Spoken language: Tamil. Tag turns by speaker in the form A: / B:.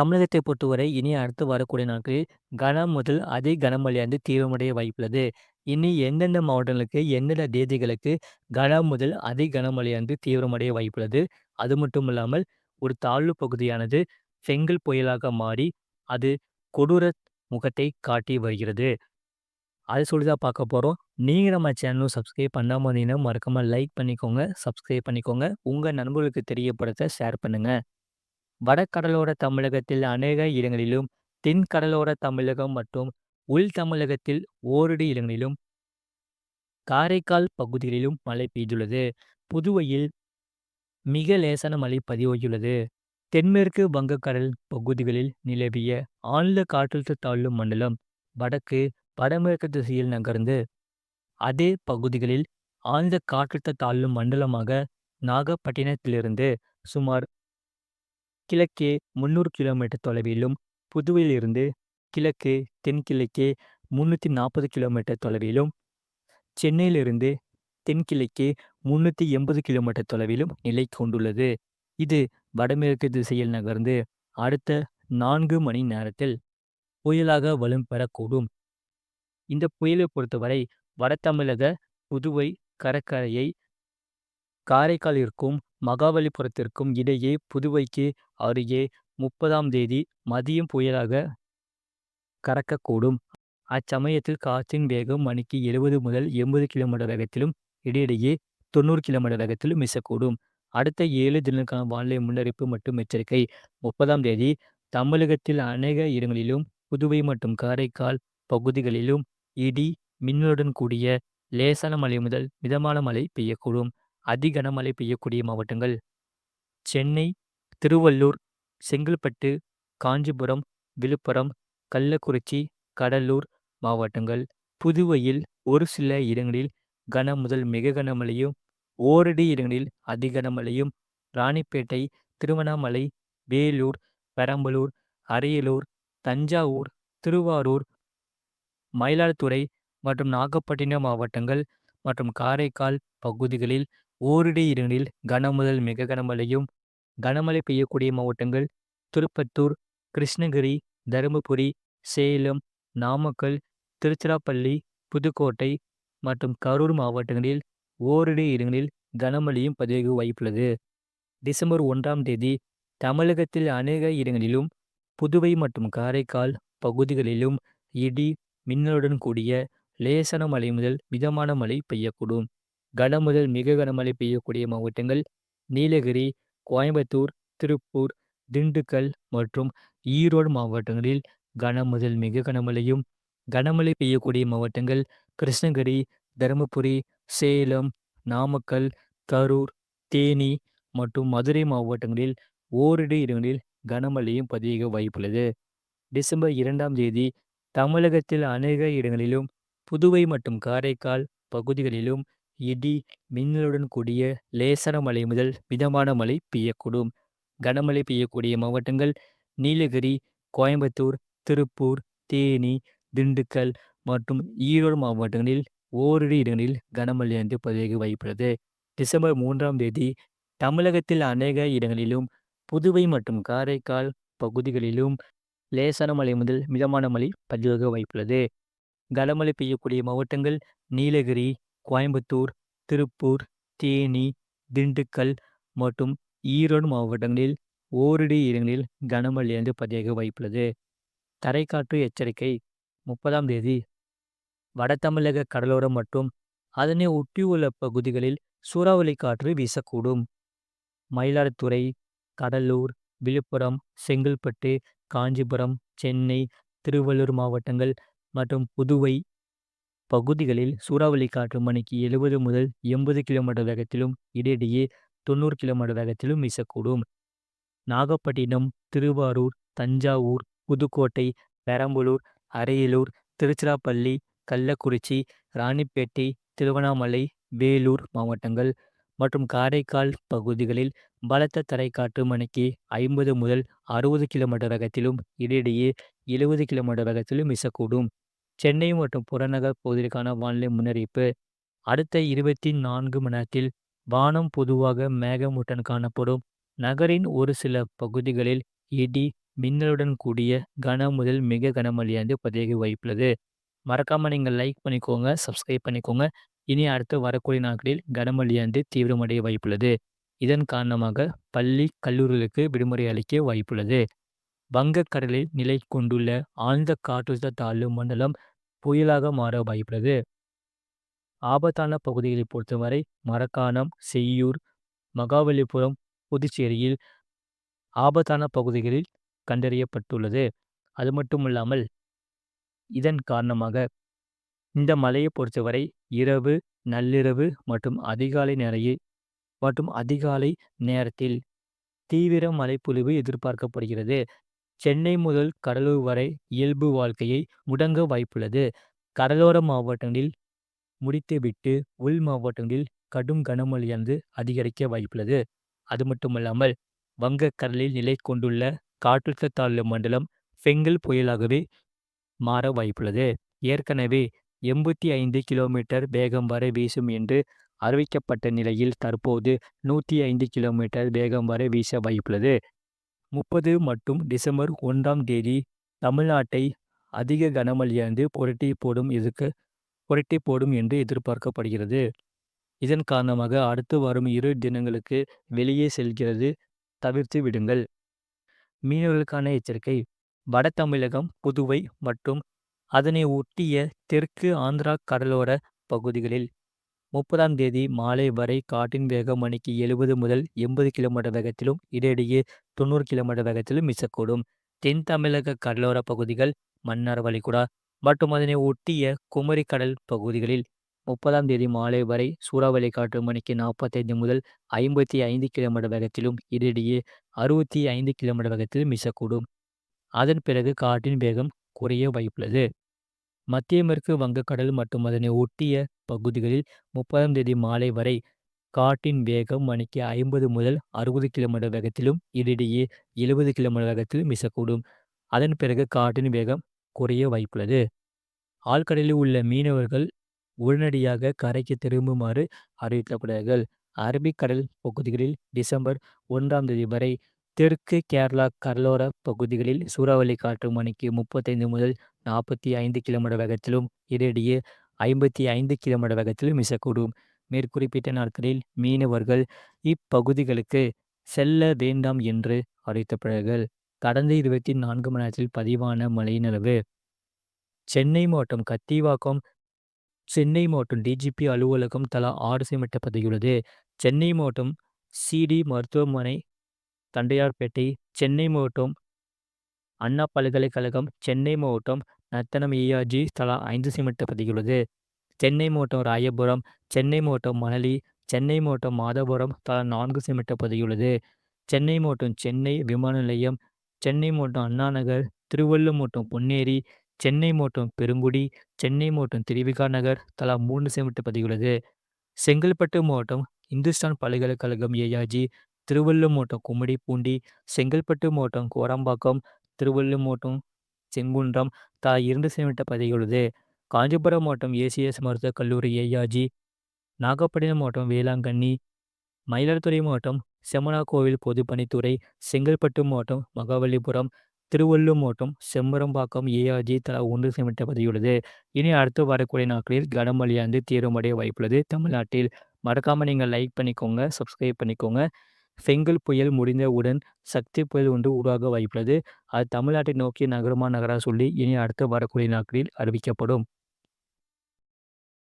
A: தமிழகத்தை பொறுத்தவரை இனி அடுத்து வரக்கூடிய நாட்களில் கனம் முதல் அதி கனமழையானது தீவிரமடைய வாய்ப்புள்ளது. இனி எந்தெந்த மாவட்டங்களுக்கு, எந்தெந்த தேதிகளுக்கு கனம் முதல் அதி கனமழையானது தீவிரமடைய வாய்ப்புள்ளது. அது மட்டும் இல்லாமல் ஒரு தாழ்வு பகுதியானது செங்கல் புயலாக மாறி, அது கொடூர முகத்தை காட்டி வருகிறது. அது சொல்லி தான் பார்க்க போறோம். நீங்க நம்ம சேனலும் சப்ஸ்கிரைப் பண்ணாம இருந்தீங்கன்னா, மறக்காம லைக் பண்ணிக்கோங்க, சப்ஸ்கிரைப் பண்ணிக்கோங்க. உங்க நண்பர்களுக்கு தெரியப்படுத்த ஷேர் பண்ணுங்க. வடகடலோர தமிழகத்தில் அநேக இடங்களிலும், தென் கடலோர தமிழகம் மற்றும் உள் தமிழகத்தில் ஓரிரு இடங்களிலும், காரைக்கால் பகுதிகளிலும் மழை பெய்துள்ளது. புதுவையில் மிக லேசான மழை பதிவாகியுள்ளது. தென்மேற்கு வங்கக்கடல் பகுதிகளில் நிலவிய ஆழ்ந்த காற்றழுத்த தாழ்வு மண்டலம் வடக்கு வடமேற்கு திசையில் நகர்ந்து, அதே பகுதிகளில் ஆழ்ந்த காற்றழுத்த தாழ்வு மண்டலமாக நாகப்பட்டினத்திலிருந்து சுமார் கிழக்கே 300 கிலோமீட்டர் தொலைவிலும், புதுவையிலிருந்து கிழக்கு தென்கிழக்கே 340 கிலோமீட்டர் தொலைவிலும், சென்னையிலிருந்து தென்கிழக்கே 380 கிலோமீட்டர் தொலைவிலும் நிலை கொண்டுள்ளது. இது வடமேற்கு திசையில் நகர்ந்து அடுத்த 4 மணி நேரத்தில் புயலாக வலம் பெறக்கூடும். இந்த புயலை பொறுத்தவரை வட தமிழக புதுவை கடற்கரையை காரைக்காலிற்கும் மகாபலிபுரத்திற்கும் இடையே புதுவைக்கு அருகே 30ஆம் தேதி மதியம் புயலாக கடக்கக்கூடும். அச்சமயத்தில் காற்றின் வேகம் மணிக்கு 70 முதல் 80 கிலோமீட்டர் வேகத்திலும், இடையிடையே 90 கிலோமீட்டர் வேகத்திலும் வீசக்கூடும். அடுத்த 7 தினங்களுக்கான வானிலை முன்னறிவிப்பு மற்றும் எச்சரிக்கை. 30ஆம் தேதி தமிழகத்தில் அநேக இடங்களிலும், புதுவை மற்றும் காரைக்கால் பகுதிகளிலும் இடி, மின்னலுடன் கூடிய லேசான மழை முதல் மிதமான மழை பெய்யக்கூடும். அதி கனமழை பெய்யக்கூடிய மாவட்டங்கள்: சென்னை, திருவள்ளூர், செங்கல்பட்டு, காஞ்சிபுரம், விழுப்புரம், கள்ளக்குறிச்சி, கடலூர் மாவட்டங்கள். புதுவையில் ஒரு சில இடங்களில் கன முதல் மிக கனமழையும், ஓரிரு இடங்களில் அதி கனமழையும், ராணிப்பேட்டை, திருவண்ணாமலை, வேலூர், பெரம்பலூர், அரியலூர், தஞ்சாவூர், திருவாரூர், மயிலாடுதுறை மற்றும் நாகப்பட்டினம் மாவட்டங்கள் மற்றும் காரைக்கால் பகுதிகளில் ஓரிரு இடங்களில் கன முதல் மிக கனமழையும், கனமழை பெய்யக்கூடிய மாவட்டங்கள்: திருப்பத்தூர், கிருஷ்ணகிரி, தருமபுரி, சேலம், நாமக்கல், திருச்சிராப்பள்ளி, புதுக்கோட்டை மற்றும் கரூர் மாவட்டங்களில் ஓரிரு இடங்களில் கனமழையும் பதிவாக வாய்ப்புள்ளது. டிசம்பர் 1ஆம் தேதி தமிழகத்தில் அநேக இடங்களிலும், புதுவை மற்றும் காரைக்கால் பகுதிகளிலும் இடி, மின்னலுடன் கூடிய லேசான மழை முதல் மிதமான மழை பெய்யக்கூடும். கன முதல் மிக கனமழை பெய்யக்கூடிய மாவட்டங்கள்: நீலகிரி, கோயம்புத்தூர், திருப்பூர், திண்டுக்கல் மற்றும் ஈரோடு மாவட்டங்களில் கன முதல் மிக கனமழையும், கனமழை பெய்யக்கூடிய மாவட்டங்கள்: கிருஷ்ணகிரி, தருமபுரி, சேலம், நாமக்கல், கரூர், தேனி மற்றும் மதுரை மாவட்டங்களில் ஓரிரு இடங்களில் கனமழையும் பதிவாக வாய்ப்புள்ளது. டிசம்பர் 2ஆம் தேதி தமிழகத்தில் அநேக இடங்களிலும், புதுவை மற்றும் காரைக்கால் பகுதிகளிலும் இடி, மின்னலுடன் கூடிய லேசான மழை முதல் மிதமான மழை பெய்யக்கூடும். கனமழை பெய்யக்கூடிய மாவட்டங்கள்: நீலகிரி, கோயம்புத்தூர், திருப்பூர், தேனி, திண்டுக்கல் மற்றும் ஈரோடு மாவட்டங்களில் ஓரிரு இடங்களில் கனமழையானது பதிவாக வாய்ப்புள்ளது. டிசம்பர் 3ஆம் தேதி தமிழகத்தில் அநேக இடங்களிலும், புதுவை மற்றும் காரைக்கால் பகுதிகளிலும் லேசான மழை முதல் மிதமான மழை பதிவாக வாய்ப்புள்ளது. கனமழை பெய்யக்கூடிய மாவட்டங்கள்: நீலகிரி, கோயம்புத்தூர், திருப்பூர், தேனி, திண்டுக்கல் மற்றும் ஈரோடு மாவட்டங்களில் ஓரிரு இடங்களில் கனமழையானது பதிவாக வாய்ப்புள்ளது. தரைக்காற்று எச்சரிக்கை. 30ஆம் தேதி வட தமிழக கடலோரம் மற்றும் அதனை ஒட்டியுள்ள பகுதிகளில் சூறாவளி காற்று வீசக்கூடும். மயிலாடுதுறை, கடலூர், விழுப்புரம், செங்கல்பட்டு, காஞ்சிபுரம், சென்னை, திருவள்ளூர் மாவட்டங்கள் மற்றும் புதுவை பகுதிகளில் சூறாவளி காற்று மணிக்கு 70 முதல் 80 கிலோமீட்டர் வேகத்திலும், இடையிடையே 90 கிலோமீட்டர் வேகத்திலும் வீசக்கூடும். நாகப்பட்டினம், திருவாரூர், தஞ்சாவூர், புதுக்கோட்டை, பெரம்பலூர், அரியலூர், திருச்சிராப்பள்ளி, கள்ளக்குறிச்சி, ராணிப்பேட்டை, திருவண்ணாமலை, வேலூர் மாவட்டங்கள் மற்றும் காரைக்கால் பகுதிகளில் பலத்த தரைக்காற்று மணிக்கு 50 முதல் 60 கிலோமீட்டர் வேகத்திலும், இடையிடையே 70 கிலோமீட்டர் வேகத்திலும் வீசக்கூடும். சென்னை மற்றும் புறநகர் பகுதிகளுக்கான வானிலை முன்னறிவிப்பு. அடுத்த 24 மணி நேரத்தில் வானம் பொதுவாக மேகமூட்டத்துடன் காணப்படும். நகரின் ஒரு சில பகுதிகளில் இடி, மின்னலுடன் கூடிய கன முதல் மிக கனமழையானது பதிய வாய்ப்புள்ளது. மறக்காம நீங்க லைக் பண்ணிக்கோங்க, சப்ஸ்கிரைப் பண்ணிக்கோங்க. இனி அடுத்து வரக்கூடிய நாட்களில் கனமழையானது தீவிரமடைய வாய்ப்புள்ளது. இதன் காரணமாக பள்ளி, கல்லூரிகளுக்கு விடுமுறை அளிக்க வாய்ப்புள்ளது. வங்கக்கடலில் நிலை கொண்டுள்ள ஆழ்ந்த காற்றழுத்த தாழ்வு மண்டலம் புயலாக மாற வாய்ப்புள்ளது. ஆபத்தான பகுதிகளை பொறுத்தவரை மரக்காணம், செய்யூர், மகாபலிபுரம், புதுச்சேரியில் ஆபத்தான பகுதிகளில் கண்டறியப்பட்டுள்ளது. அது மட்டுமில்லாமல் இதன் காரணமாக இந்த மழையை பொறுத்தவரை இரவு, நள்ளிரவு மற்றும் அதிகாலை நேரத்தில் தீவிர மழைப்பொழிவு எதிர்பார்க்கப்படுகிறது. சென்னை முதல் கடலூர் வரை இயல்பு வாழ்க்கையை முடங்க வாய்ப்புள்ளது. கடலோர மாவட்டங்களில் முடித்துவிட்டு உள் மாவட்டங்களில் கடும் கனமழையானது அதிகரிக்க வாய்ப்புள்ளது. அது மட்டுமல்லாமல் வங்கக்கடலில் நிலை கொண்டுள்ள காற்றழுத்த தாழ்வு மண்டலம் பெங்கல் புயலாகவே மாற வாய்ப்புள்ளது. ஏற்கனவே 85 கிலோமீட்டர் வேகம் வரை வீசும் என்று அறிவிக்கப்பட்ட நிலையில் தற்போது 105 கிலோமீட்டர் வேகம் வரை வீச வாய்ப்புள்ளது. 30 மற்றும் டிசம்பர் 1ஆம் தேதி தமிழ்நாட்டை அதிக கனமழையானது புரட்டி போடும் என்று எதிர்பார்க்கப்படுகிறது. இதன் காரணமாக அடுத்து வரும் 2 தினங்களுக்கு வெளியே செல்கிறது தவிர்த்து விடுங்கள். மீனவர்களுக்கான எச்சரிக்கை: வட தமிழகம், புதுவை மற்றும் அதனை ஒட்டிய தெற்கு ஆந்திரா கடலோர பகுதிகளில் 30ஆம் தேதி மாலை வரை காற்றின் வேகம் மணிக்கு 70 முதல் 80 கிலோமீட்டர் வேகத்திலும் இடையிடையே 90 கிலோமீட்டர் வேகத்திலும் வீசக்கூடும். தென் தமிழக கடலோர பகுதிகள், மன்னார் வளைகுடா மற்றும் அதனை ஒட்டிய குமரி கடல் பகுதிகளில் 30ஆம் தேதி மாலை வரை சூறாவளி காற்று மணிக்கு 45 முதல் 55 கிலோமீட்டர் வேகத்திலும் இடையிடையே 65 கிலோமீட்டர் வேகத்திலும் வீசக்கூடும். அதன் பிறகு காற்றின் வேகம் குறைய வாய்ப்புள்ளது. மத்திய மேற்கு வங்கக்கடல் மற்றும் அதனை ஒட்டிய பகுதிகளில் 30ஆம் தேதி மாலை வரை காற்றின் வேகம் மணிக்கு 50 முதல் 60 கிலோமீட்டர் வேகத்திலும் இடையிடையே 70 கிலோமீட்டர் வேகத்திலும் வீசக்கூடும். அதன் பிறகு காற்றின் வேகம் குறைய வாய்ப்புள்ளது. ஆழ்கடலில் உள்ள மீனவர்கள் உடனடியாக கரைக்கு திரும்புமாறு அறிவிக்கப்படுகிறார்கள். அரபிக்கடல் பகுதிகளில் டிசம்பர் 1ஆம் தேதி வரை தெற்கு கேரளா கடலோர பகுதிகளில் சூறாவளி காற்று மணிக்கு 35 முதல் 45 கிலோமீட்டர் வேகத்திலும் இடையிடையே 55 கிலோமீட்டர் வேகத்திலும் வீசக்கூடும். மேற்குறிப்பிட்ட நாட்களில் மீனவர்கள் இப்பகுதிகளுக்கு செல்ல வேண்டாம் என்று அறிவிக்கப்படுகிறார்கள். கடந்த 24 மணி நேரத்தில் பதிவான மழையின் அளவு: சென்னை மாவட்டம் கத்திவாக்கம், சென்னை மாவட்டம் டிஜிபி அலுவலகம் தலா 6 சென்டிமீட்டர் பதிவுள்ளது. சென்னை மாவட்டம் சிடி மருத்துவமனை தண்டையார்பேட்டை, சென்னை மாவட்டம் அண்ணா பல்கலைக்கழகம், சென்னை மாவட்டம் நத்தனம் ஏஆர்ஜி தலா 5 சென்டிமீட்டர் பதிவுள்ளது. சென்னை மாவட்டம் ராயபுரம், சென்னை மாவட்டம் மணலி, சென்னை மாவட்டம் மாதவரம் தலா 4 சென்டிமீட்டர் பதிவுள்ளது. சென்னை மாவட்டம் சென்னை விமான நிலையம், சென்னை மாவட்டம் அண்ணா நகர், திருவள்ளூர் மாவட்டம் பொன்னேரி, சென்னை மாவட்டம் பெருங்குடி, சென்னை மாவட்டம் திருவிக நகர் தலா 3 சென்டிமீட்டர் பதிவுள்ளது. செங்கல்பட்டு மாவட்டம் இந்துஸ்தான் பல்கலைக்கழகம் ஏஆர்ஜி, திருவள்ளூர் மாவட்டம் கும்மிடிப்பூண்டி, செங்கல்பட்டு மாவட்டம் கோடம்பாக்கம், திருவள்ளூர் மாவட்டம் செங்குன்றம் தலா 2 சென்டிமீட்டர் பதிவுள்ளது. காஞ்சிபுரம் மாவட்டம் ஏசிஎஸ் மருத்துவக் கல்லூரி ஏஆர்ஜி, நாகப்பட்டினம் மாவட்டம் வேளாங்கண்ணி, மயிலாடுதுறை மாவட்டம் செம்மனார்கோவில் பொதுப்பணித்துறை, செங்கல்பட்டு மாவட்டம் மகாபலிபுரம், திருவள்ளூர் மாவட்டம் செம்பரம்பாக்கம் ஏஆர்ஜி தலா 1 சென்டிமீட்டர் பதிவுள்ளது. இனி அடுத்து வரக்கூடிய நாட்களில் கனமழையானது தீவிரமடைய வாய்ப்புள்ளது தமிழ்நாட்டில். மறக்காம நீங்கள் லைக் பண்ணிக்கோங்க, சப்ஸ்கிரைப் பண்ணிக்கோங்க. பெங்கல் புயல் முடிந்தவுடன் சக்தி புயல் ஒன்று உருவாக வாய்ப்புள்ளது. அது தமிழ்நாட்டை நோக்கி நகருமா நகரா சொல்லி இனி அடுத்து வரக்கூடிய நாட்களில் அறிவிக்கப்படும்.